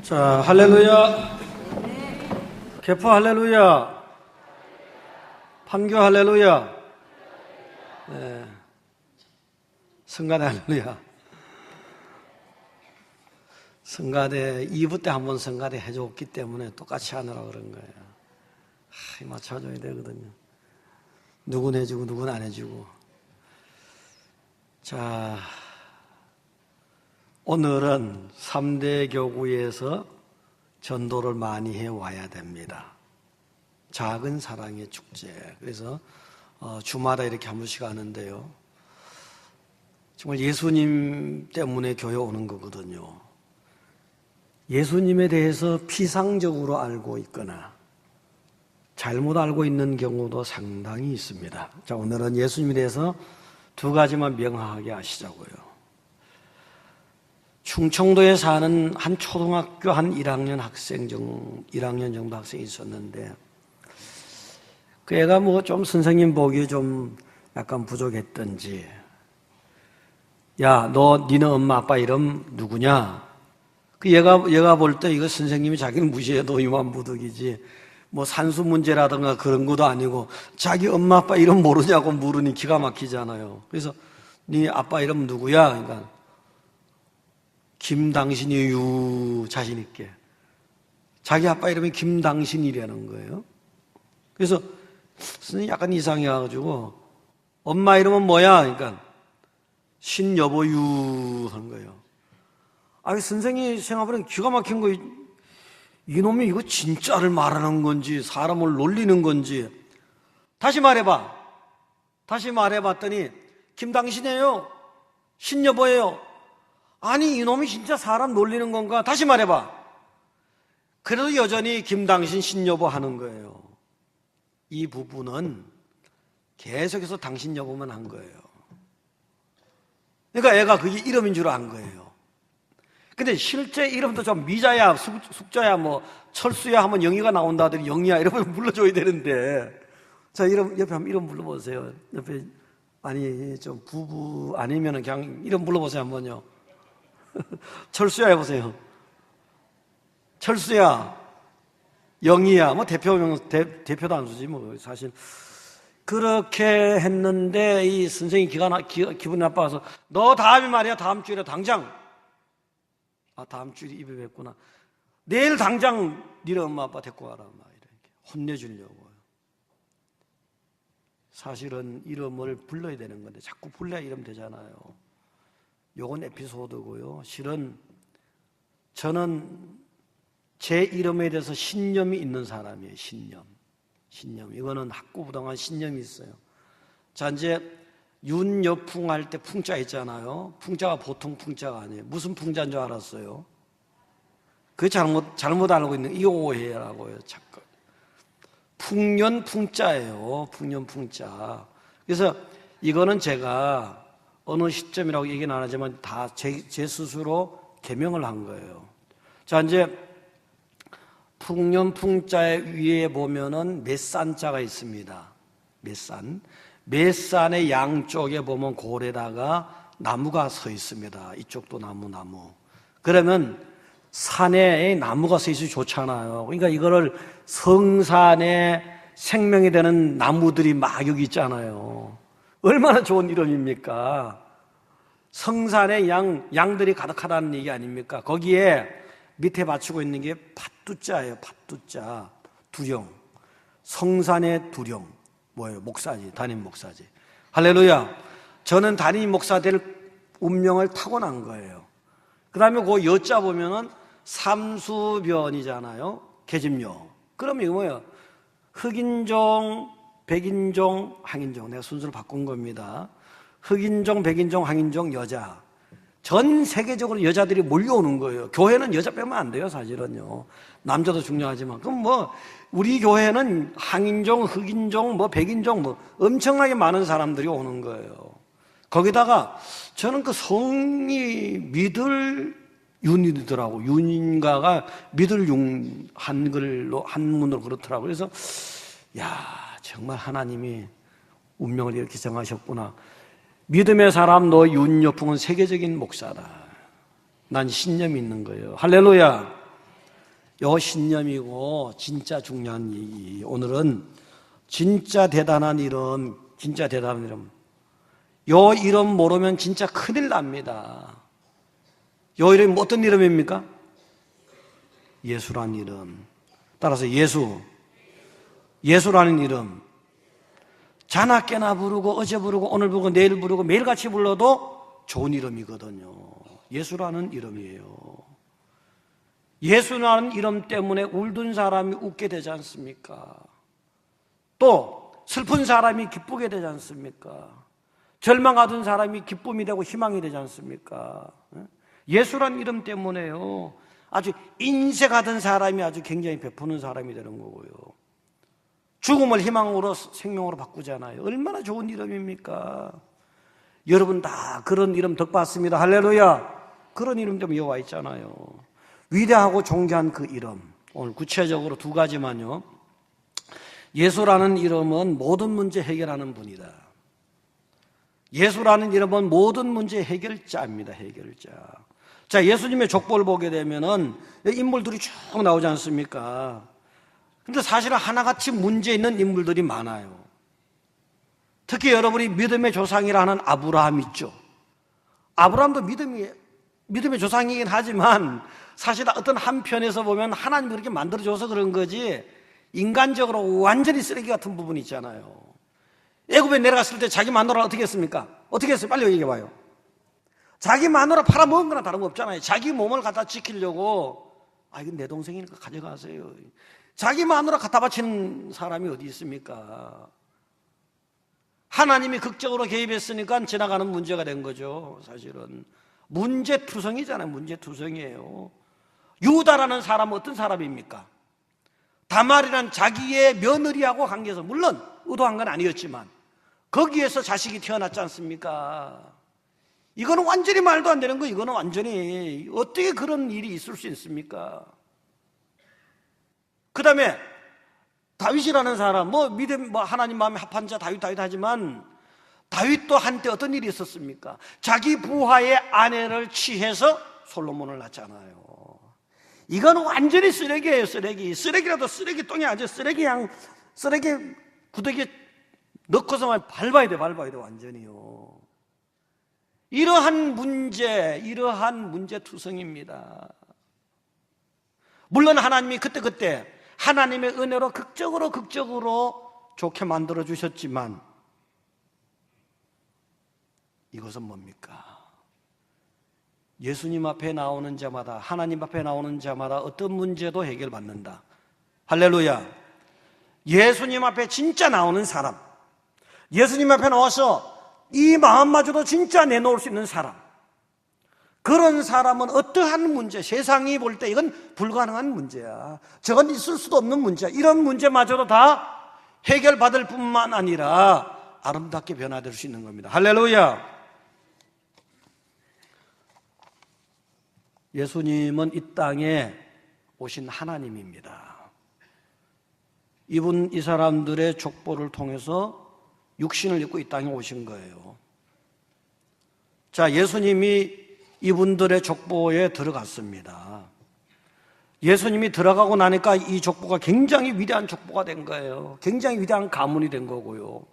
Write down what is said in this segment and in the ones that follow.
자, 할렐루야. 개파 할렐루야. 판교 할렐루야. 네. 성가대 할렐루야. 성가대 2부 때 한번 성가대 해줬기 때문에 똑같이 하느라고 그런 거예요. 맞춰줘야 되거든요. 누군 해주고 누군 안 해주고. 자, 오늘은 3대 교구에서 전도를 많이 해와야 됩니다. 작은 사랑의 축제. 그래서 주마다 이렇게 한 번씩 하는데요. 정말 예수님 때문에 교회 오는 거거든요. 예수님에 대해서 피상적으로 알고 있거나 잘못 알고 있는 경우도 상당히 있습니다. 자, 오늘은 예수님에 대해서 두 가지만 명확하게 아시자고요. 충청도에 사는 한 초등학교 한 1학년 정도 학생이 있었는데, 그 애가 뭐 좀 선생님 보기에 좀 약간 부족했던지, 야, 니네 엄마 아빠 이름 누구냐? 그 얘가 볼 때 이거 선생님이 자기를 무시해도 이만부득이지, 뭐 산수 문제라든가 그런 것도 아니고 자기 엄마 아빠 이름 모르냐고 물으니 기가 막히잖아요. 그래서 네 아빠 이름 누구야? 그러니까 김당신이유 자신 있게. 자기 아빠 이름이 김당신이라는 거예요. 그래서 선생님이 약간 이상해가지고 엄마 이름은 뭐야? 그러니까 신여보유 하는 거예요. 아니 선생님이 생각해보면 기가 막힌 거, 이놈이 이거 진짜를 말하는 건지 사람을 놀리는 건지. 다시 말해봤더니 김당신이에요. 신여보예요. 아니 이놈이 진짜 사람 놀리는 건가? 다시 말해봐. 그래도 여전히 김당신 신여보 하는 거예요. 이 부분은 계속해서 당신 여보만 한 거예요. 그러니까 애가 그게 이름인 줄 안 거예요. 근데 실제 이름도 좀 미자야, 숙자야, 뭐 철수야 하면 영희가 나온다더니 영희야 이러면 불러줘야 되는데. 자, 옆에 한번 이름 불러보세요. 옆에, 아니 좀 부부 아니면은 그냥 이름 불러보세요 한번요. 철수야 해보세요. 철수야, 영희야, 뭐 대표도 안 쓰지 뭐 사실. 그렇게 했는데 이 선생님이 기분이 나빠서 너 다음이 말이야, 다음 주에 당장. 다음 주에 입에 뵙구나. 내일 당장 니네 엄마 아빠 데리고 와라. 막 이렇게 혼내주려고요. 사실은 이름을 불러야 되는 건데 자꾸 불러야 이름 되잖아요. 요건 에피소드고요. 실은 저는 제 이름에 대해서 신념이 있는 사람이에요. 신념. 이거는 학구부동한 신념이 있어요. 자, 이제 윤여풍 할 때 풍자 있잖아요. 풍자가 보통 풍자가 아니에요. 무슨 풍자인 줄 알았어요? 그게 잘못 알고 있는, 이거 오해라고요. 잠깐. 풍년 풍자예요. 풍년 풍자. 그래서 이거는 제가 어느 시점이라고 얘기는 안 하지만 다 제 스스로 개명을 한 거예요. 자, 이제 풍년 풍자의 위에 보면은 맷산자가 있습니다. 맷산의 양쪽에 보면 골에다가 나무가 서 있습니다. 이쪽도 나무. 그러면 산에 나무가 서 있으면 좋잖아요. 그러니까 이거를 성산에 생명이 되는 나무들이 막 여기 있잖아요. 얼마나 좋은 이름입니까? 성산에 양들이 가득하다는 얘기 아닙니까? 거기에 밑에 받치고 있는 게 팥두자예요. 팥두자. 두령. 성산의 두령. 뭐예요? 목사지. 담임 목사지. 할렐루야. 저는 담임 목사 될 운명을 타고난 거예요. 그 다음에 그 여자 보면은 삼수변이잖아요. 계집요. 그럼 이거 뭐예요? 흑인종, 백인종, 항인종. 내가 순서를 바꾼 겁니다. 흑인종, 백인종, 항인종, 여자. 전 세계적으로 여자들이 몰려오는 거예요. 교회는 여자 빼면 안 돼요, 사실은요. 남자도 중요하지만. 그럼 뭐, 우리 교회는 항인종, 흑인종, 뭐, 백인종, 뭐, 엄청나게 많은 사람들이 오는 거예요. 거기다가 저는 그 성이 믿을 윤이더라고. 윤인가가 믿을 윤, 한문으로 그렇더라고. 그래서, 야, 정말 하나님이 운명을 이렇게 정하셨구나. 믿음의 사람 너 윤여풍은 세계적인 목사다. 난 신념이 있는 거예요. 할렐루야. 요 신념이고 진짜 중요한 얘기. 오늘은 진짜 대단한 이름, 진짜 대단한 이름. 요 이름 모르면 진짜 큰일 납니다. 요 이름이 어떤 이름입니까? 예수란 이름. 따라서 예수라는 이름. 자나깨나 부르고 어제 부르고 오늘 부르고 내일 부르고 매일같이 불러도 좋은 이름이거든요. 예수라는 이름이에요. 예수라는 이름 때문에 울던 사람이 웃게 되지 않습니까? 또 슬픈 사람이 기쁘게 되지 않습니까? 절망하던 사람이 기쁨이 되고 희망이 되지 않습니까? 예수라는 이름 때문에요. 아주 인색하던 사람이 아주 굉장히 베푸는 사람이 되는 거고요. 죽음을 희망으로 생명으로 바꾸잖아요. 얼마나 좋은 이름입니까? 여러분 다 그런 이름 덕받습니다. 할렐루야. 그런 이름 때문에 여기 와 있잖아요. 위대하고 존귀한 그 이름. 오늘 구체적으로 두 가지만요. 예수라는 이름은 모든 문제 해결하는 분이다. 예수라는 이름은 모든 문제 해결자입니다. 해결자. 자, 예수님의 족보를 보게 되면은 인물들이 쭉 나오지 않습니까? 근데 사실은 하나같이 문제 있는 인물들이 많아요. 특히 여러분이 믿음의 조상이라 하는 아브라함 있죠. 아브라함도 믿음의 조상이긴 하지만 사실 어떤 한편에서 보면 하나님이 그렇게 만들어줘서 그런 거지 인간적으로 완전히 쓰레기 같은 부분이 있잖아요. 애굽에 내려갔을 때 자기 마누라 어떻게 했습니까? 어떻게 했어요? 빨리 얘기해봐요. 자기 마누라 팔아먹은 거나 다름없잖아요. 자기 몸을 갖다 지키려고 이건 내 동생이니까 가져가세요. 자기 마누라 갖다 바치는 사람이 어디 있습니까? 하나님이 극적으로 개입했으니까 지나가는 문제가 된 거죠. 사실은 문제투성이잖아요. 문제투성이에요. 유다라는 사람은 어떤 사람입니까? 다말이란 자기의 며느리하고 관계에서 물론 의도한 건 아니었지만 거기에서 자식이 태어났지 않습니까? 이거는 완전히 말도 안 되는 거. 이거는 완전히 어떻게 그런 일이 있을 수 있습니까? 그 다음에 다윗이라는 사람, 믿음, 하나님 마음에 합한 자 다윗 하지만 다윗도 한때 어떤 일이 있었습니까? 자기 부하의 아내를 취해서 솔로몬을 낳잖아요. 이건 완전히 쓰레기예요. 쓰레기라도 쓰레기통에 아주 쓰레기 구더기에 넣고서만 밟아야 돼 완전히요. 이러한 문제투성입니다. 물론 하나님이 그때 하나님의 은혜로 극적으로 좋게 만들어 주셨지만 이것은 뭡니까? 예수님 앞에 나오는 자마다, 하나님 앞에 나오는 자마다 어떤 문제도 해결받는다. 할렐루야. 예수님 앞에 진짜 나오는 사람, 예수님 앞에 나와서 이 마음마저도 진짜 내놓을 수 있는 사람, 그런 사람은 어떠한 문제, 세상이 볼 때 이건 불가능한 문제야, 저건 있을 수도 없는 문제야, 이런 문제마저도 다 해결받을 뿐만 아니라 아름답게 변화될 수 있는 겁니다. 할렐루야. 예수님은 이 땅에 오신 하나님입니다. 이 사람들의 족보를 통해서 육신을 입고 이 땅에 오신 거예요. 자, 예수님이 이분들의 족보에 들어갔습니다. 예수님이 들어가고 나니까 이 족보가 굉장히 위대한 족보가 된 거예요. 굉장히 위대한 가문이 된 거고요.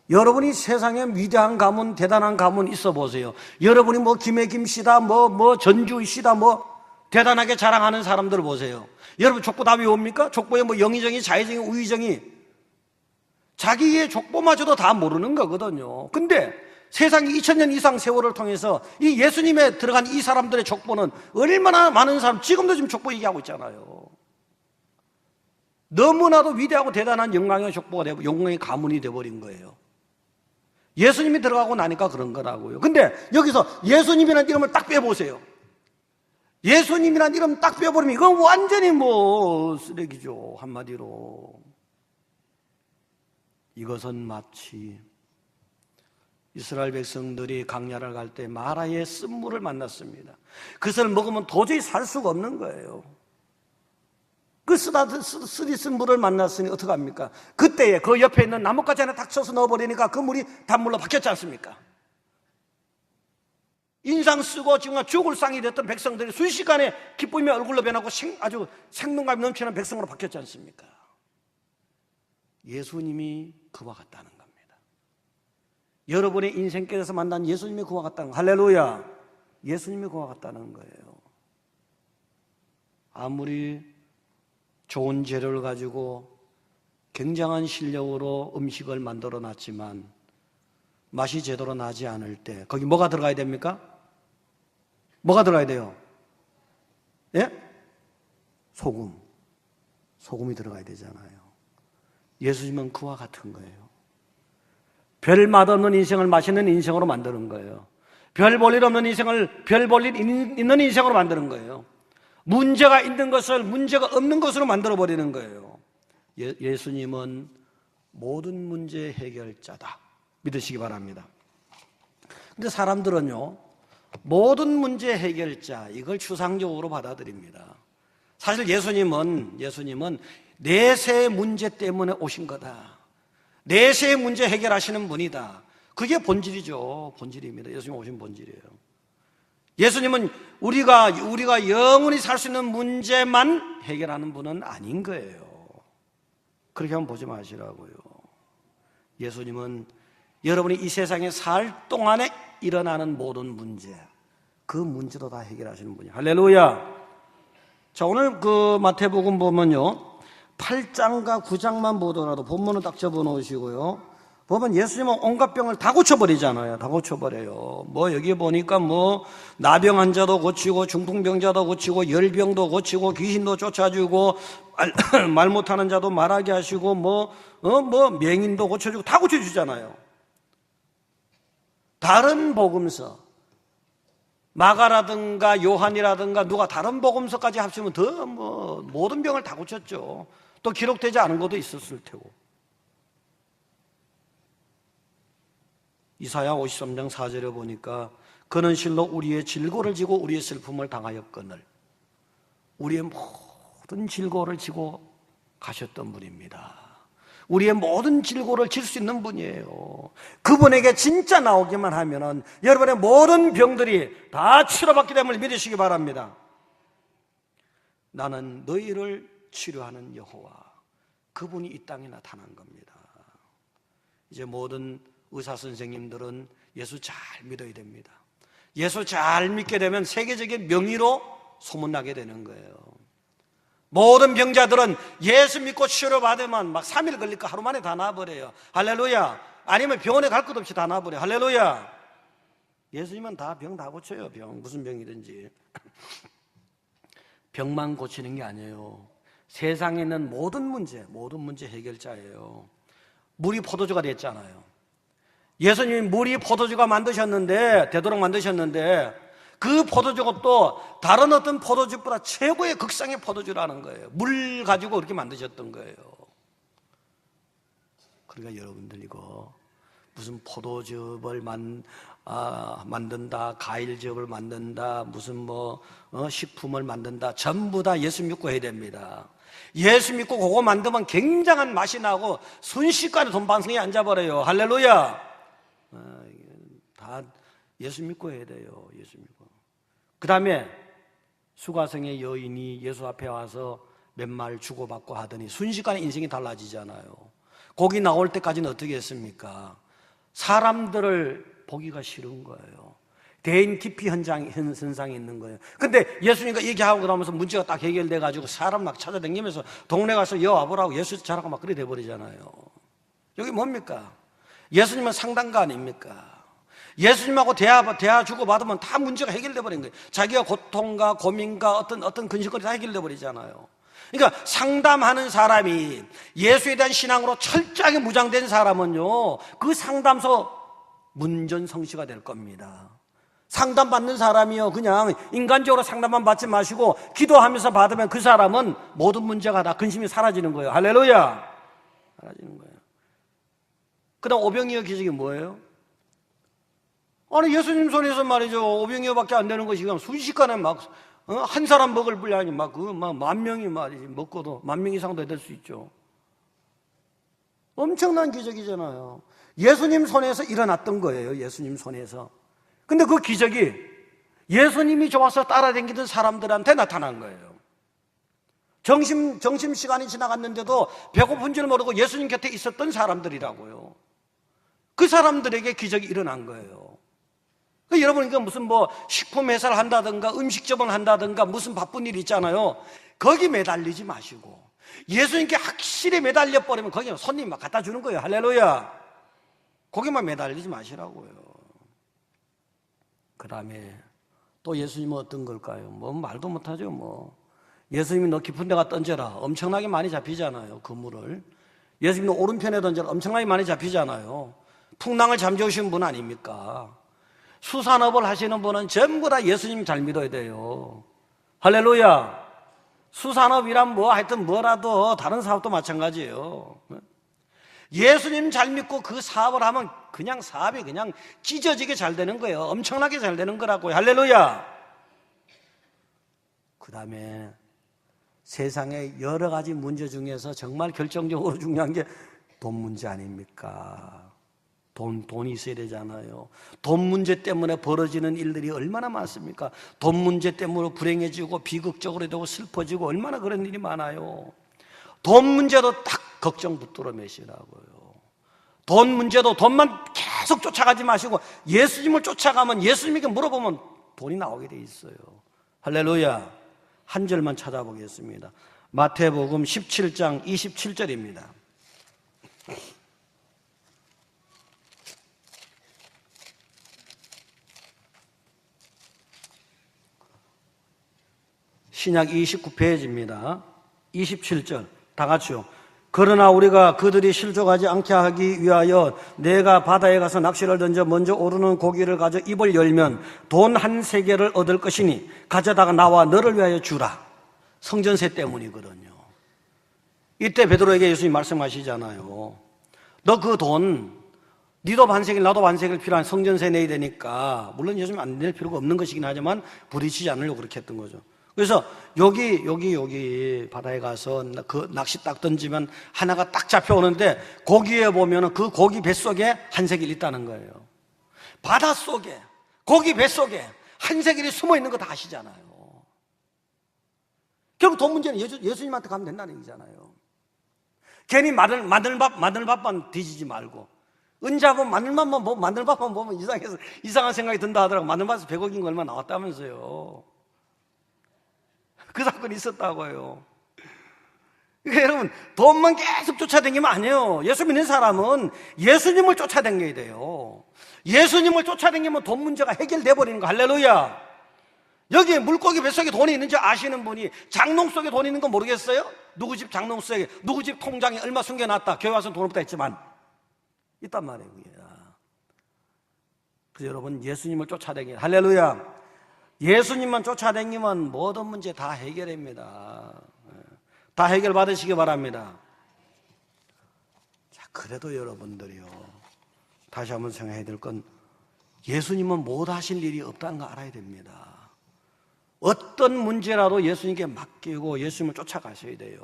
여러분이 세상에 위대한 가문, 대단한 가문 있어 보세요. 여러분이 김혜김씨다, 전주씨다, 대단하게 자랑하는 사람들 보세요. 여러분 족보 답이 옵니까? 족보에 영의정의, 자의정의, 우의정의, 자기의 족보마저도 다 모르는 거거든요. 근데 세상이 2000년 이상 세월을 통해서 이 예수님에 들어간 이 사람들의 족보는 얼마나 많은 사람, 지금도 지금 족보 얘기하고 있잖아요. 너무나도 위대하고 대단한 영광의 족보가 되고 영광의 가문이 되어버린 거예요. 예수님이 들어가고 나니까 그런 거라고요. 근데 여기서 예수님이라는 이름을 딱 빼보세요. 예수님이라는 이름 딱 빼버리면 이건 완전히 쓰레기죠. 한마디로. 이것은 마치 이스라엘 백성들이 강야를 갈 때 마라의 쓴물을 만났습니다. 그것을 먹으면 도저히 살 수가 없는 거예요. 그 쓰디 쓴 물을 만났으니 어떡합니까? 그때에 그 옆에 있는 나뭇가지 하나 딱 쳐서 넣어버리니까 그 물이 단물로 바뀌었지 않습니까? 인상 쓰고 정말 죽을 상이 됐던 백성들이 순식간에 기쁨의 얼굴로 변하고 아주 생동감이 넘치는 백성으로 바뀌었지 않습니까? 예수님이 그와 같다는 겁니다. 여러분의 인생길에서 만난 예수님이 그와 같다는 거예요. 할렐루야. 예수님이 그와 같다는 거예요. 아무리 좋은 재료를 가지고 굉장한 실력으로 음식을 만들어 놨지만 맛이 제대로 나지 않을 때 거기 뭐가 들어가야 됩니까? 뭐가 들어가야 돼요? 예? 소금이 들어가야 되잖아요. 예수님은 그와 같은 거예요. 별 맛없는 인생을 맛있는 인생으로 만드는 거예요. 별 볼 일 없는 인생을 별 볼 일 있는 인생으로 만드는 거예요. 문제가 있는 것을 문제가 없는 것으로 만들어버리는 거예요. 예수님은 모든 문제 해결자다 믿으시기 바랍니다. 근데 사람들은요, 모든 문제 해결자 이걸 추상적으로 받아들입니다. 사실 예수님은 내세 문제 때문에 오신 거다. 내세 문제 해결하시는 분이다. 그게 본질이죠. 본질입니다. 예수님 오신 본질이에요. 예수님은 우리가 영원히 살 수 있는 문제만 해결하는 분은 아닌 거예요. 그렇게 한번 보지 마시라고요. 예수님은 여러분이 이 세상에 살 동안에 일어나는 모든 문제, 그 문제도 다 해결하시는 분이에요. 할렐루야. 자, 오늘 그 마태복음 보면요, 8장과 9장만 보더라도 본문은 딱 접어 놓으시고요. 보면 예수님은 온갖 병을 다 고쳐버리잖아요. 다 고쳐버려요. 뭐 여기 보니까 뭐 나병 환자도 고치고 중풍병자도 고치고 열병도 고치고 귀신도 쫓아주고 말 못하는 자도 말하게 하시고 뭐 맹인도 고쳐주고 다 고쳐주잖아요. 다른 복음서 마가라든가 요한이라든가 누가 다른 복음서까지 합치면 더 뭐 모든 병을 다 고쳤죠. 또 기록되지 않은 것도 있었을 테고. 이사야 53장 4절에 보니까 그는 실로 우리의 질고를 지고 우리의 슬픔을 당하였거늘 우리의 모든 질고를 지고 가셨던 분입니다. 우리의 모든 질고를 질 수 있는 분이에요. 그분에게 진짜 나오기만 하면은 여러분의 모든 병들이 다 치료받게 됨을 믿으시기 바랍니다. 나는 너희를 치료하는 여호와, 그분이 이 땅에 나타난 겁니다. 이제 모든 의사 선생님들은 예수 잘 믿어야 됩니다. 예수 잘 믿게 되면 세계적인 명의로 소문나게 되는 거예요. 모든 병자들은 예수 믿고 치료받으면 막 3일 걸릴까 하루 만에 다 나아버려요. 할렐루야. 아니면 병원에 갈 것 없이 다 나아버려요. 할렐루야. 예수님은 다 병 다 고쳐요. 무슨 병이든지. 병만 고치는 게 아니에요. 세상에 있는 모든 문제 해결자예요. 물이 포도주가 됐잖아요. 예수님이 물이 포도주가 만드셨는데, 되도록 만드셨는데, 그 포도주가 또 다른 어떤 포도주보다 최고의 극상의 포도주라는 거예요. 물 가지고 그렇게 만드셨던 거예요. 그러니까 여러분들 이거 무슨 포도즙을 만든다, 과일즙을 만든다, 무슨 식품을 만든다, 전부 다 예수 믿고 해야 됩니다. 예수 믿고 그거 만들면 굉장한 맛이 나고 순식간에 돈방석에 앉아버려요. 할렐루야. 다 예수 믿고 해야 돼요. 예수 믿고. 그 다음에 수가성의 여인이 예수 앞에 와서 몇 말 주고받고 하더니 순식간에 인생이 달라지잖아요. 거기 나올 때까지는 어떻게 했습니까? 사람들을 보기가 싫은 거예요. 대인 기피 현상이 있는 거예요. 근데 예수님과 얘기하고 그러면서 문제가 딱 해결돼가지고 사람 막 찾아다니면서 동네 가서 와보라고 예수 잘하고 막 그래 돼버리잖아요. 여기 뭡니까? 예수님은 상담가 아닙니까? 예수님하고 대화 주고받으면 다 문제가 해결돼 버린 거예요. 자기가 고통과 고민과 어떤 근심거리 다 해결돼 버리잖아요. 그러니까 상담하는 사람이 예수에 대한 신앙으로 철저하게 무장된 사람은요, 그 상담소 문전성시가 될 겁니다. 상담받는 사람이요, 그냥 인간적으로 상담만 받지 마시고 기도하면서 받으면 그 사람은 모든 문제가 다 근심이 사라지는 거예요. 할렐루야. 사라지는 거예요. 그 다음 오병이어 기적이 뭐예요? 아니 예수님 손에서 말이죠, 오병이어밖에 안 되는 것이 그냥 순식간에 한 사람 먹을 분량이 만 명이 먹고도 10,000명 이상도 될 수 있죠. 엄청난 기적이잖아요. 예수님 손에서 일어났던 거예요. 예수님 손에서. 근데 그 기적이 예수님이 좋아서 따라다니던 사람들한테 나타난 거예요. 점심시간이 지나갔는데도 배고픈 줄 모르고 예수님 곁에 있었던 사람들이라고요. 그 사람들에게 기적이 일어난 거예요. 그러니까 여러분, 이거 무슨 식품 회사를 한다든가 음식점을 한다든가 무슨 바쁜 일 있잖아요. 거기 매달리지 마시고 예수님께 확실히 매달려 버리면 거기 손님 막 갖다 주는 거예요. 할렐루야. 거기만 매달리지 마시라고요. 그 다음에 또 예수님은 어떤 걸까요? 말도 못하죠. 예수님이 너 깊은 데가 던져라. 엄청나게 많이 잡히잖아요. 그물을. 예수님이 오른편에 던져라. 엄청나게 많이 잡히잖아요. 풍랑을 잠재우신 분 아닙니까? 수산업을 하시는 분은 전부 다 예수님 잘 믿어야 돼요. 할렐루야. 수산업이란 하여튼 뭐라도 다른 사업도 마찬가지예요. 예수님 잘 믿고 그 사업을 하면 그냥 사업이 그냥 찢어지게 잘 되는 거예요. 엄청나게 잘 되는 거라고요. 할렐루야. 그 다음에 세상의 여러 가지 문제 중에서 정말 결정적으로 중요한 게 돈 문제 아닙니까? 돈이 있어야 되잖아요. 돈 문제 때문에 벌어지는 일들이 얼마나 많습니까? 돈 문제 때문에 불행해지고 비극적으로 되고 슬퍼지고 얼마나 그런 일이 많아요. 돈 문제도 딱 걱정 붙들어 매시라고요. 돈 문제도 돈만 계속 쫓아가지 마시고 예수님을 쫓아가면 예수님에게 물어보면 돈이 나오게 돼 있어요. 할렐루야. 한 절만 찾아보겠습니다. 마태복음 17장 27절입니다. 신약 29페이지입니다. 27절 다 같이요. 그러나 우리가 그들이 실족하지 않게 하기 위하여 내가 바다에 가서 낚시를 던져 먼저 오르는 고기를 가져 입을 열면 돈 한 세겔을 얻을 것이니 가져다가 나와 너를 위하여 주라. 성전세 때문이거든요. 이때 베드로에게 예수님이 말씀하시잖아요. 너 그 돈 니도 반세겔 나도 반세겔 필요한 성전세 내야 되니까, 물론 요즘 안 낼 필요가 없는 것이긴 하지만 부딪히지 않으려고 그렇게 했던 거죠. 그래서 여기 바다에 가서 그 낚시 딱 던지면 하나가 딱 잡혀오는데 고기에 보면 그 고기 뱃속에 한 세겔이 있다는 거예요. 바닷속에 고기 뱃속에 한 세겔이 숨어 있는 거 다 아시잖아요. 결국 돈 문제는 예수님한테 가면 된다는 얘기잖아요. 괜히 마늘밥만 뒤지지 말고, 은자분 마늘밥만 보면 이상한 생각이 든다 하더라고. 마늘밥에서 100억인 거 얼마 나왔다면서요. 그 사건이 있었다고요. 그러니까 여러분, 돈만 계속 쫓아다니면 안 해요. 예수 믿는 사람은 예수님을 쫓아다녀야 돼요. 예수님을 쫓아다니면 돈 문제가 해결돼 버리는 거. 할렐루야. 여기에 물고기 뱃속에 돈이 있는지 아시는 분이 장롱 속에 돈이 있는 거 모르겠어요? 누구 집 장롱 속에, 누구 집 통장에 얼마 숨겨놨다. 교회 와서 돈 없다 했지만 있단 말이에요. 그래서 여러분, 예수님을 쫓아다니는, 할렐루야. 예수님만 쫓아다니면 모든 문제 다 해결됩니다. 다 해결 받으시기 바랍니다. 자, 그래도 여러분들이요, 다시 한번 생각해야 될 건 예수님은 못 하실 일이 없다는 거 알아야 됩니다. 어떤 문제라도 예수님께 맡기고 예수님을 쫓아가셔야 돼요.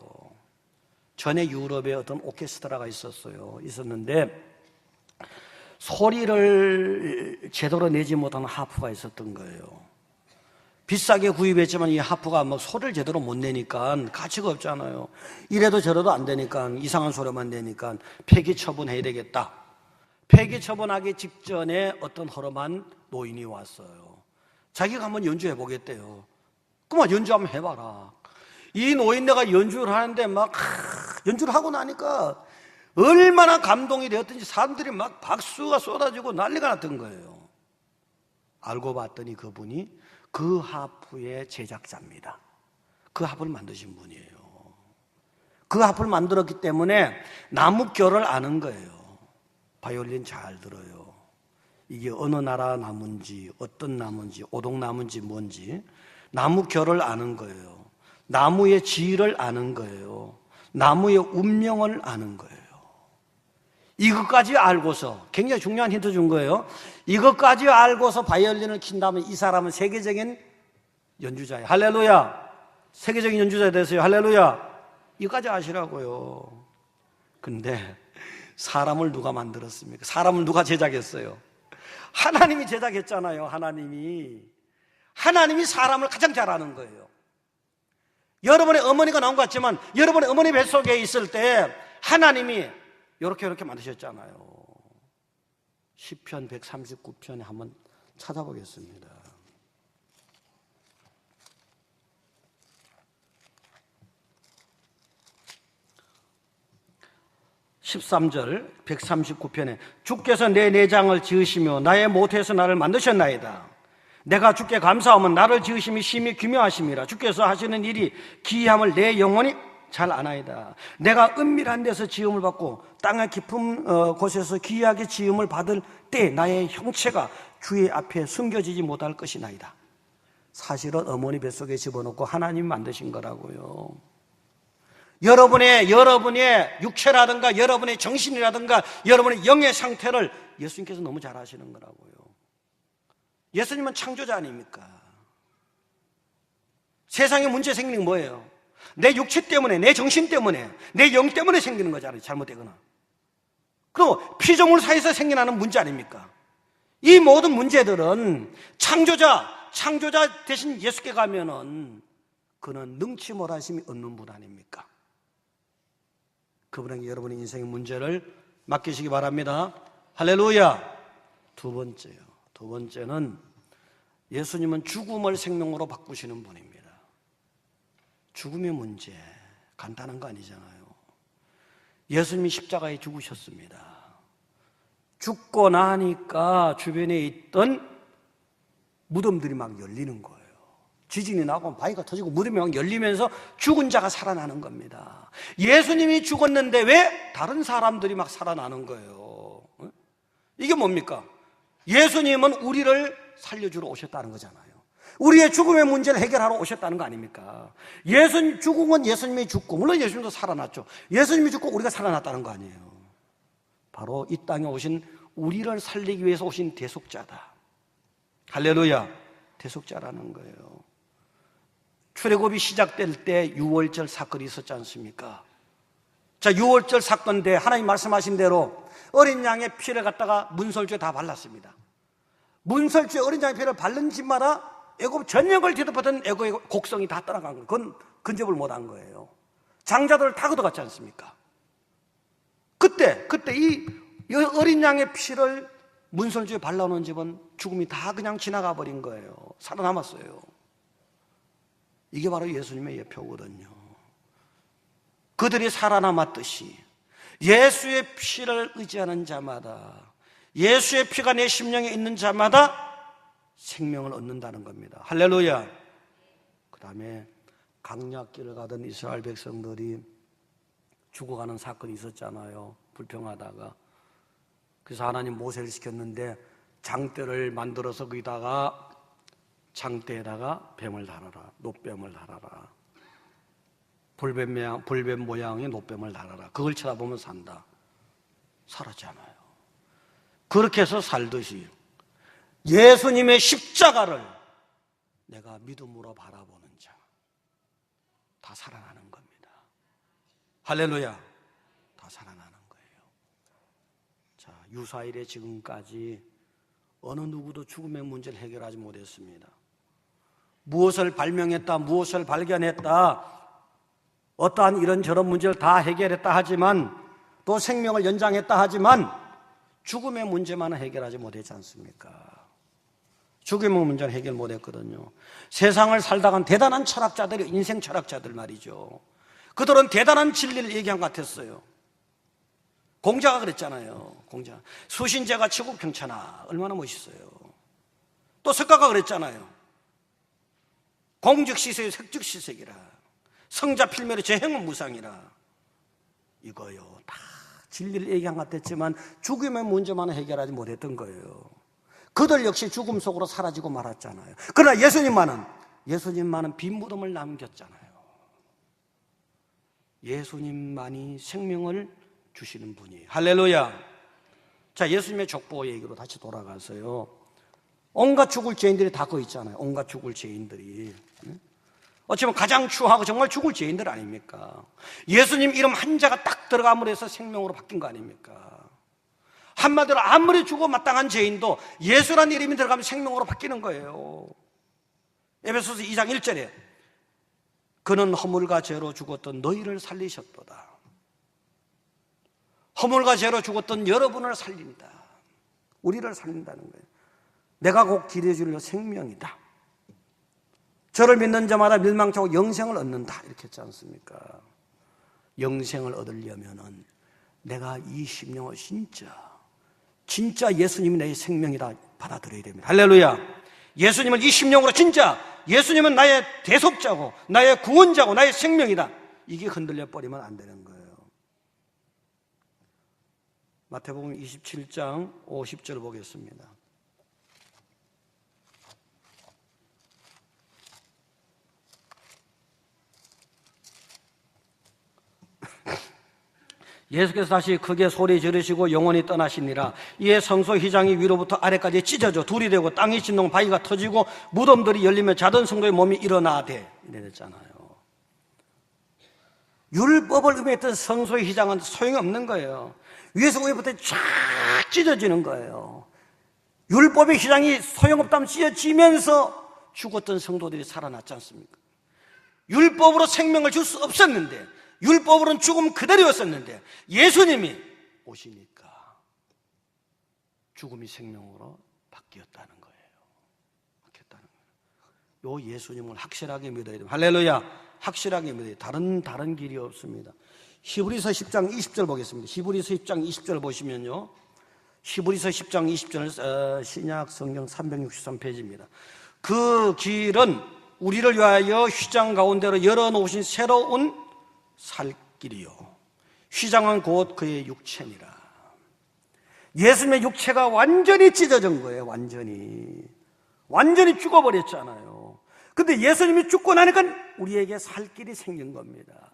전에 유럽에 어떤 오케스트라가 있었는데 소리를 제대로 내지 못하는 하프가 있었던 거예요. 비싸게 구입했지만 이 하프가 막 소리를 제대로 못 내니까 가치가 없잖아요. 이래도 저래도 안 되니까 이상한 소리만 내니까 폐기 처분해야 되겠다. 폐기 처분하기 직전에 어떤 허름한 노인이 왔어요. 자기가 한번 연주해 보겠대요. 그만 연주 한번 해봐라. 이 노인네가 연주를 하는데 막 연주를 하고 나니까 얼마나 감동이 되었든지 사람들이 막 박수가 쏟아지고 난리가 났던 거예요. 알고 봤더니 그분이 그 하프의 제작자입니다. 그 하프를 만드신 분이에요. 그 하프를 만들었기 때문에 나무결을 아는 거예요. 바이올린 잘 들어요. 이게 어느 나라 나무인지, 어떤 나무인지, 오동나무인지 뭔지 나무결을 아는 거예요. 나무의 질을 아는 거예요. 나무의 운명을 아는 거예요. 이것까지 알고서, 굉장히 중요한 힌트 준 거예요. 이것까지 알고서 바이올린을 킨다면 이 사람은 세계적인 연주자예요. 할렐루야. 세계적인 연주자 됐어요. 할렐루야. 이것까지 아시라고요. 근데 사람을 누가 만들었습니까? 사람을 누가 제작했어요? 하나님이 제작했잖아요. 하나님이 사람을 가장 잘 아는 거예요. 여러분의 어머니가 나온 것 같지만 여러분의 어머니 뱃속에 있을 때 하나님이 이렇게 만드셨잖아요. 시편 139편에 한번 찾아보겠습니다. 13절 139편에 주께서 내 내장을 지으시며 나의 모태에서 나를 만드셨나이다. 내가 주께 감사하면 나를 지으심이 심히 기묘하심이라. 주께서 하시는 일이 기이함을 내 영혼이 잘 아나이다. 내가 은밀한 데서 지음을 받고 땅의 깊은 곳에서 기이하게 지음을 받을 때 나의 형체가 주의 앞에 숨겨지지 못할 것이나이다. 사실은 어머니 뱃속에 집어넣고 하나님이 만드신 거라고요. 여러분의 육체라든가 여러분의 정신이라든가 여러분의 영의 상태를 예수님께서 너무 잘 아시는 거라고요. 예수님은 창조자 아닙니까? 세상에 문제 생기는 게 뭐예요? 내 육체 때문에, 내 정신 때문에, 내 영 때문에 생기는 거잖아요. 잘못되거나. 그리고 피조물 사이에서 생겨나는 문제 아닙니까? 이 모든 문제들은 창조자 대신 예수께 가면은 그는 능치 못하심이 없는 분 아닙니까? 그분에게 여러분의 인생의 문제를 맡기시기 바랍니다. 할렐루야. 두 번째는 예수님은 죽음을 생명으로 바꾸시는 분입니다. 죽음의 문제 간단한 거 아니잖아요. 예수님이 십자가에 죽으셨습니다. 죽고 나니까 주변에 있던 무덤들이 막 열리는 거예요. 지진이 나고 바위가 터지고 무덤이 막 열리면서 죽은 자가 살아나는 겁니다. 예수님이 죽었는데 왜 다른 사람들이 막 살아나는 거예요? 이게 뭡니까? 예수님은 우리를 살려주러 오셨다는 거잖아요. 우리의 죽음의 문제를 해결하러 오셨다는 거 아닙니까? 죽은 건 예수님이 죽고, 물론 예수님도 살아났죠. 예수님이 죽고 우리가 살아났다는 거 아니에요. 바로 이 땅에 오신 우리를 살리기 위해서 오신 대속자다. 할렐루야. 대속자라는 거예요. 출애굽이 시작될 때 유월절 사건이 있었지 않습니까? 자, 유월절 사건 때 하나님 말씀하신 대로 어린 양의 피를 갖다가 문설주에 다 발랐습니다. 문설주에 어린 양의 피를 바른 집마다 애굽 전역을 뒤덮었던 애굽의 곡성이 다 떠나간 거예요. 그건 근접을 못한 거예요. 장자들을 다 걷어갔지 않습니까? 그때 이 어린 양의 피를 문설주에 발라놓은 집은 죽음이 다 그냥 지나가 버린 거예요. 살아남았어요. 이게 바로 예수님의 예표거든요. 그들이 살아남았듯이 예수의 피를 의지하는 자마다, 예수의 피가 내 심령에 있는 자마다 생명을 얻는다는 겁니다. 할렐루야. 그 다음에 강약길을 가던 이스라엘 백성들이 죽어가는 사건이 있었잖아요. 불평하다가. 그래서 하나님 모세를 시켰는데 장대를 만들어서 거기다가 장대에다가 뱀을 달아라. 놋뱀을 달아라. 불뱀 모양의 놋뱀을 달아라. 그걸 쳐다보면 산다. 살았잖아요. 그렇게 해서 살듯이 예수님의 십자가를 내가 믿음으로 바라보는 자 다 살아나는 겁니다. 할렐루야. 다 살아나는 거예요. 자, 유사일에 지금까지 어느 누구도 죽음의 문제를 해결하지 못했습니다. 무엇을 발명했다, 무엇을 발견했다, 어떠한 이런저런 문제를 다 해결했다 하지만, 또 생명을 연장했다 하지만 죽음의 문제만은 해결하지 못했지 않습니까? 죽음의 문제는 해결 못했거든요. 세상을 살다간 대단한 철학자들이, 인생 철학자들 말이죠. 그들은 대단한 진리를 얘기한 것 같았어요. 공자가 그랬잖아요. 공자. 수신제가 치국평천하. 얼마나 멋있어요. 또 석가가 그랬잖아요. 공즉시세요 색즉시색이라. 성자필멸의 제행은 무상이라. 이거요. 다 진리를 얘기한 것 같았지만 죽음의 문제만은 해결하지 못했던 거예요. 그들 역시 죽음 속으로 사라지고 말았잖아요. 그러나 예수님만은 빈 무덤을 남겼잖아요. 예수님만이 생명을 주시는 분이에요. 할렐루야. 자, 예수님의 족보 얘기로 다시 돌아가서요. 온갖 죽을 죄인들이 다 거기 있잖아요. 온갖 죽을 죄인들이. 어쩌면 가장 추하고 정말 죽을 죄인들 아닙니까? 예수님 이름 한자가 딱 들어감으로 해서 생명으로 바뀐 거 아닙니까? 한마디로 아무리 죽어 마땅한 죄인도 예수라는 이름이 들어가면 생명으로 바뀌는 거예요. 에베소서 2장 1절에 그는 허물과 죄로 죽었던 너희를 살리셨도다. 허물과 죄로 죽었던 여러분을 살린다. 우리를 살린다는 거예요. 내가 곧 기대주려 생명이다. 저를 믿는 자마다 멸망치 않고 영생을 얻는다. 이렇게 했지 않습니까? 영생을 얻으려면은 내가 이 심령을 진짜 예수님이 내 생명이다 받아들여야 됩니다. 할렐루야. 예수님을 이 심령으로 진짜 예수님은 나의 대속자고 나의 구원자고 나의 생명이다. 이게 흔들려 버리면 안 되는 거예요. 마태복음 27장 50절 보겠습니다. 예수께서 다시 크게 소리 지르시고 영원히 떠나시니라. 이에 성소 휘장이 위로부터 아래까지 찢어져 둘이 되고 땅이 진동 바위가 터지고 무덤들이 열리며 자던 성도의 몸이 일어나되 이랬잖아요. 율법을 의미했던 성소의 휘장은 소용이 없는 거예요. 위에서 위부터 쫙 찢어지는 거예요. 율법의 휘장이 소용없다면 찢어지면서 죽었던 성도들이 살아났지 않습니까? 율법으로 생명을 줄 수 없었는데, 율법으로는 죽음 그대로였었는데 예수님이 오시니까 죽음이 생명으로 바뀌었다는 거예요. 바뀌었다는 거예요. 요 예수님을 확실하게 믿어야 돼요. 할렐루야. 확실하게 믿어야 돼요. 다른 길이 없습니다. 히브리서 10장 20절 보겠습니다. 히브리서 10장 20절 보시면요, 히브리서 10장 20절 신약 성경 363페이지입니다. 그 길은 우리를 위하여 휘장 가운데로 열어놓으신 새로운 살 길이요, 휘장은 곧 그의 육체니라. 예수님의 육체가 완전히 찢어진 거예요. 완전히 죽어버렸잖아요. 근데 예수님이 죽고 나니까 우리에게 살 길이 생긴 겁니다.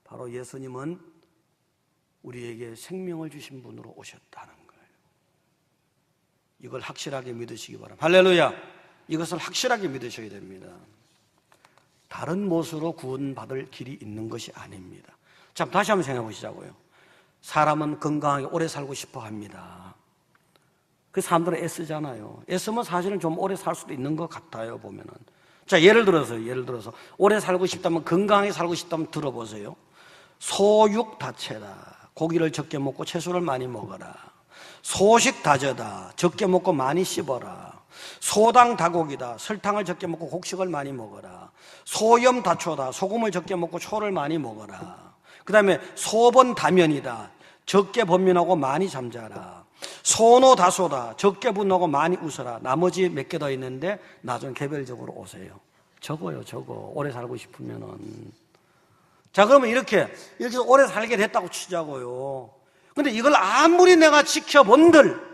바로 예수님은 우리에게 생명을 주신 분으로 오셨다는 거예요. 이걸 확실하게 믿으시기 바랍니다. 할렐루야. 이것을 확실하게 믿으셔야 됩니다. 다른 못으로 구원받을 길이 있는 것이 아닙니다. 자, 다시 한번 생각해 보시자고요. 사람은 건강하게 오래 살고 싶어 합니다. 그 사람들은 애쓰잖아요. 애쓰면 사실은 좀 오래 살 수도 있는 것 같아요, 보면은. 자, 예를 들어서 오래 살고 싶다면, 건강하게 살고 싶다면 들어보세요. 소육 다채다. 고기를 적게 먹고 채소를 많이 먹어라. 소식 다져다. 적게 먹고 많이 씹어라. 소당 다곡이다. 설탕을 적게 먹고 곡식을 많이 먹어라. 소염 다초다. 소금을 적게 먹고 초를 많이 먹어라. 그 다음에 소번 다면이다. 적게 번민하고 많이 잠자라. 소노 다소다. 적게 분노하고 많이 웃어라. 나머지 몇 개 더 있는데 나중에 개별적으로 오세요. 적어요. 오래 살고 싶으면은. 자, 그러면 이렇게 오래 살게 됐다고 치자고요. 근데 이걸 아무리 내가 지켜본들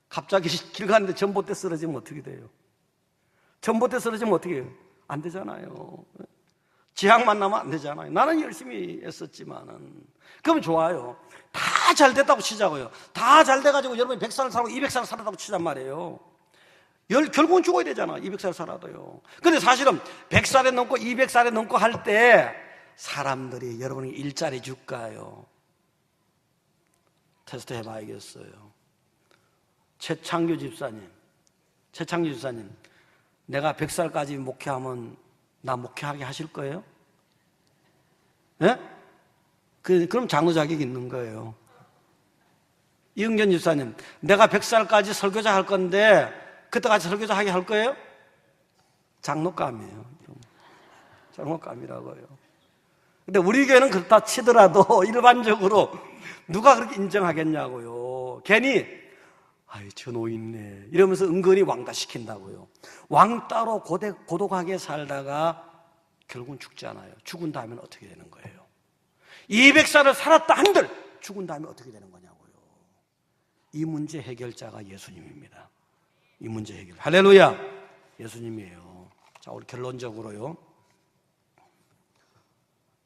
갑자기 길 가는데 전봇대 쓰러지면 어떻게 돼요? 전봇대 쓰러지면 어떻게 해요? 안 되잖아요. 지향 만나면 안 되잖아요. 나는 열심히 했었지만은. 그럼 좋아요. 다 잘 됐다고 치자고요. 다 잘 돼가지고 여러분이 100살 살고 200살 살았다고 치단 말이에요. 결국은 죽어야 되잖아. 200살 살아도요. 근데 사실은 100살에 넘고 200살에 넘고 할 때 사람들이 여러분이 일자리 줄까요? 테스트 해봐야겠어요. 최창규 집사님, 내가 100살까지 목회하면 나 목회하게 하실 거예요? 예? 그럼 장로 자격이 있는 거예요. 이은견 집사님, 내가 100살까지 설교자 할 건데 그때까지 설교자 하게 할 거예요? 장로감이에요. 장로감이라고요. 근데 우리 교회는 그렇다 치더라도 일반적으로 누가 그렇게 인정하겠냐고요. 괜히 저 노인네 이러면서 은근히 왕따시킨다고요. 왕따로 고독하게 살다가 결국은 죽잖아요. 죽은 다음에는 어떻게 되는 거예요? 200살을 살았다 한들 죽은 다음에 어떻게 되는 거냐고요. 이 문제 해결자가 예수님입니다. 이 문제 해결. 할렐루야. 예수님이에요. 자, 우리 결론적으로요,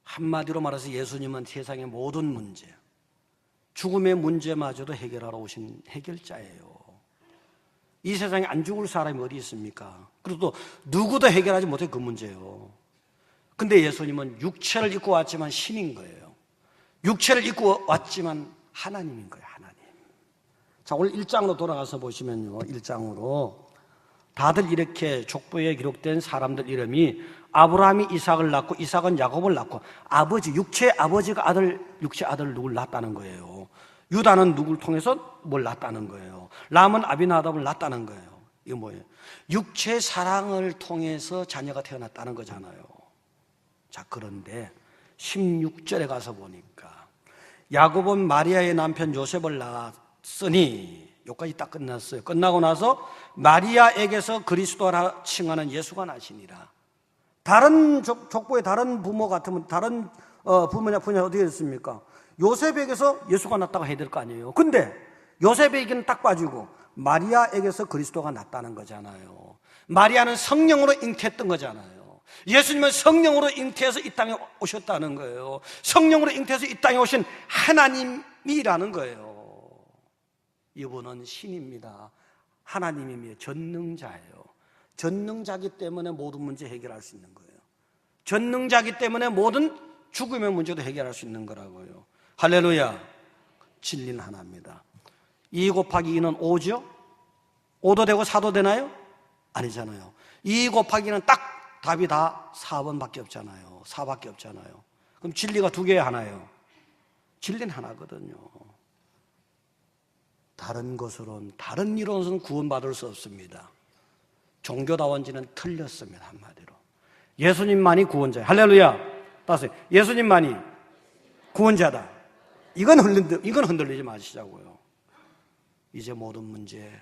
한마디로 말해서 예수님은 세상의 모든 문제, 죽음의 문제마저도 해결하러 오신 해결자예요. 이 세상에 안 죽을 사람이 어디 있습니까? 그리고 또 누구도 해결하지 못해 그 문제예요. 근데 예수님은 육체를 입고 왔지만 신인 거예요. 육체를 입고 왔지만 하나님인 거예요. 하나님. 자, 오늘 1장으로 돌아가서 보시면요, 1장으로 다들 이렇게 족보에 기록된 사람들 이름이 아브라함이 이삭을 낳고 이삭은 야곱을 낳고 아버지, 육체의 아버지가 육체 아들 누굴 낳았다는 거예요. 유다는 누굴 통해서 뭘 낳았다는 거예요. 람은 아비나답을 낳았다는 거예요. 이거 뭐예요? 육체 사랑을 통해서 자녀가 태어났다는 거잖아요. 자, 그런데 16절에 가서 보니까 야곱은 마리아의 남편 요셉을 낳았으니, 여기까지 딱 끝났어요. 끝나고 나서 마리아에게서 그리스도라 칭하는 예수가 나시니라. 다른 족보의 다른 부모 같으면 다른 부모냐 부녀 어떻게 됐습니까? 요셉에게서 예수가 났다고 해야 될 거 아니에요. 근데 요셉에게는 딱 빠지고 마리아에게서 그리스도가 났다는 거잖아요. 마리아는 성령으로 잉태했던 거잖아요. 예수님은 성령으로 잉태해서 이 땅에 오셨다는 거예요. 성령으로 잉태해서 이 땅에 오신 하나님이라는 거예요. 이분은 신입니다. 하나님이며 전능자예요. 전능자기 때문에 모든 문제 해결할 수 있는 거예요. 전능자기 때문에 모든 죽음의 문제도 해결할 수 있는 거라고요. 할렐루야. 진리는 하나입니다. 2 곱하기 2는 5죠? 5도 되고 4도 되나요? 아니잖아요. 2 곱하기 2는 딱 답이 다 4번밖에 없잖아요. 4밖에 없잖아요. 그럼 진리가 2개에 하나예요. 진리는 하나거든요. 다른 것으로는, 다른 이론으로는 구원받을 수 없습니다. 종교다원지는 틀렸습니다. 한마디로 예수님만이 구원자예요. 할렐루야. 따라서 예수님만이 구원자다. 이건 흔들리지 마시자고요. 이제 모든 문제,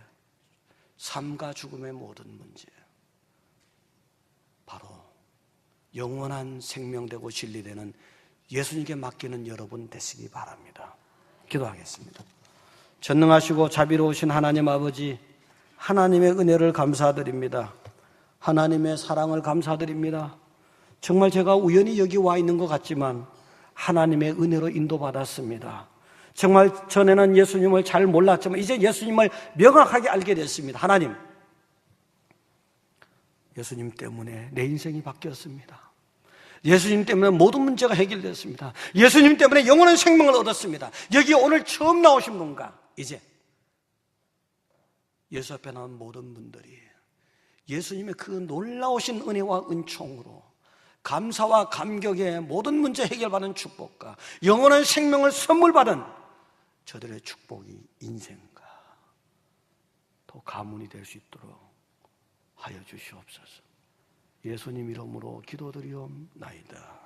삶과 죽음의 모든 문제, 바로 영원한 생명되고 진리되는 예수님께 맡기는 여러분 되시기 바랍니다. 기도하겠습니다. 전능하시고 자비로우신 하나님 아버지, 하나님의 은혜를 감사드립니다. 하나님의 사랑을 감사드립니다. 정말 제가 우연히 여기 와 있는 것 같지만 하나님의 은혜로 인도받았습니다. 정말 전에는 예수님을 잘 몰랐지만 이제 예수님을 명확하게 알게 됐습니다. 하나님, 예수님 때문에 내 인생이 바뀌었습니다. 예수님 때문에 모든 문제가 해결됐습니다. 예수님 때문에 영원한 생명을 얻었습니다. 여기 오늘 처음 나오신 분과 이제 예수 앞에 나온 모든 분들이 예수님의 그 놀라우신 은혜와 은총으로 감사와 감격의 모든 문제 해결받은 축복과 영원한 생명을 선물 받은 저들의 축복이 인생과 더 가문이 될 수 있도록 하여 주시옵소서. 예수님 이름으로 기도드리옵나이다.